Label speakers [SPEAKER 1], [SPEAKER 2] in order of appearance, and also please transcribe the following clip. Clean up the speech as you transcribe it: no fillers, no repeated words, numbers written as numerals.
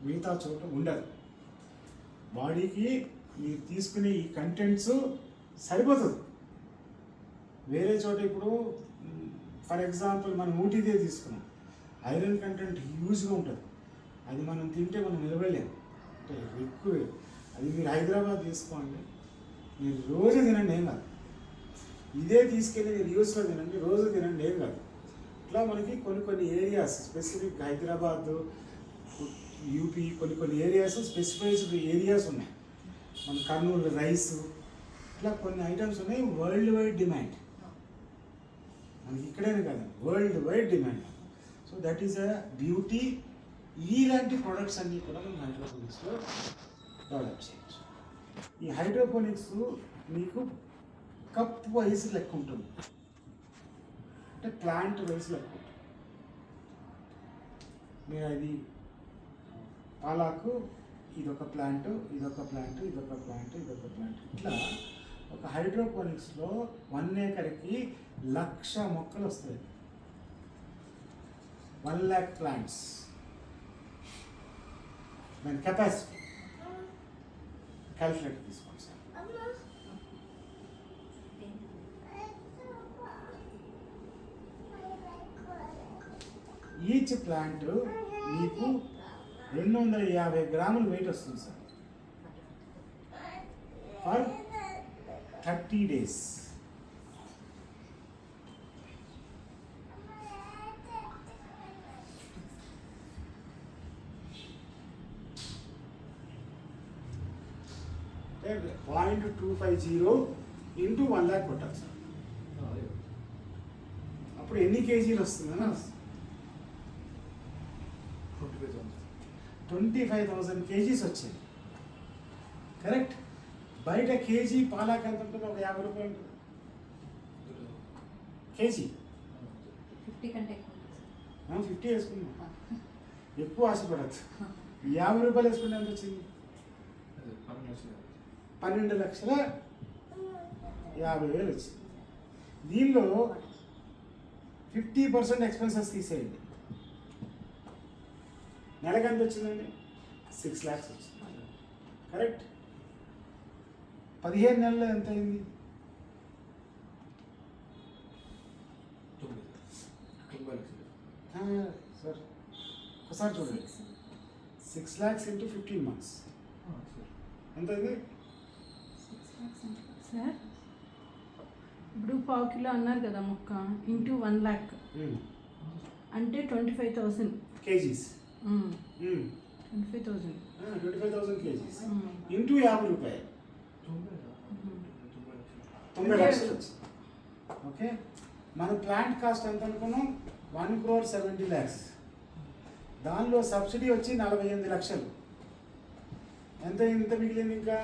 [SPEAKER 1] మిగతా చోట ఉండదు. బాడీకి మీరు తీసుకునే ఈ కంటెంట్స్ సరిపోతుంది. వేరే చోట ఇప్పుడు ఫర్ ఎగ్జాంపుల్ మనం ఊటీదే తీసుకున్నాం, ఐరన్ కంటెంట్ హ్యూజ్గా ఉంటుంది. అది మనం తింటే మనం నిలబడలేము, అంటే ఎక్కువే. అది మీరు హైదరాబాద్ తీసుకోండి, మీరు రోజు తినండి ఏం కాదు. ఇదే తీసుకెళ్ళి మీరు యూస్లో తినండి, రోజు తినండి ఏం కాదు. ఇట్లా మనకి కొన్ని ఏరియాస్ స్పెసిఫిక్, హైదరాబాద్, యూపీ, కొన్ని ఏరియాస్ స్పెసిఫైజ్డ్ ఏరియాస్ ఉన్నాయి. మన కర్నూలు రైస్, ఇట్లా కొన్ని ఐటమ్స్ ఉన్నాయి. వరల్డ్ వైడ్ డిమాండ్, మనకి ఇక్కడేనే కాదు, world wide demand. So that is a beauty. ఇలాంటి ప్రొడక్ట్స్ అన్నీ కూడా మనం హైడ్రోపోనిక్స్లో డెవలప్ చేయొచ్చు. ఈ హైడ్రోపోనిక్స్ మీకు కప్ వైజ్ లెక్క ఉంటుంది, అంటే ప్లాంట్ వైజ్ లెక్క ఉంటుంది. మీరు అది పాలాకు, ఇదొక ప్లాంట్, ఇదొక ప్లాంట్, ఇదొక ప్లాంట్, ఇదొక ప్లాంట్, ఇట్లా ఒక హైడ్రోపోనిక్స్లో 1 ఏకర్కి 1,00,000 మొక్కలు వస్తాయి. 1,00,000 ప్లాంట్స్ దాని కెపాసిటీ క్యాల్కులేట్ తీసుకోండి సార్. ఈచ్ ప్లాంట్ మీకు 250 గ్రాములు వెయిట్ వస్తుంది సార్ ఫర్ 30 days. అంటే 0.250 ఇంటూ 1,00,000 కొట్టాలి సార్. అప్పుడు ఎన్ని కేజీలు వస్తుందని వస్తుంది? 25,000 కేజీస్ వచ్చింది. కరెక్ట్. బయట కేజీ పాలాక్ ఎంత ఉంటుంది? ఒక 50 రూపాయలు ఉంటుంది కేజీ.
[SPEAKER 2] 50 కంటే
[SPEAKER 1] 50 వేసుకున్నాం, ఎక్కువ ఆశపడద్దు. 50 రూపాయలు వేసుకుంటే ఎంత వచ్చింది? 12,50,000 వచ్చింది. దీనిలో 50% ఎక్స్పెన్సెస్ తీసేయండి, నెలకు ఎంత వచ్చిందండి? 6 lakhs వచ్చింది. కరెక్ట్. 15 నెలల్లో ఎంత అయింది? 90 సార్ ఒకసారి చూడండి. 6 lakhs ఇంటూ 15 months ఎంత అయింది
[SPEAKER 2] సార్? ఇప్పుడు 1/4 కిలో అన్నారు కదా మొక్క, ఇంటూ 1,00,000 అంటే 25,000
[SPEAKER 1] కేజీస్. 25,000 కేజీస్ ఇంటూ 50 రూపాయలు, 90 లక్షలు వచ్చింది. ఓకే. మన ప్లాంట్ కాస్ట్ ఎంత అనుకున్నాం? 1,70,00,000. దానిలో సబ్సిడీ వచ్చి 48 లక్షలు. ఎంత మిగిలింది ఇంకా?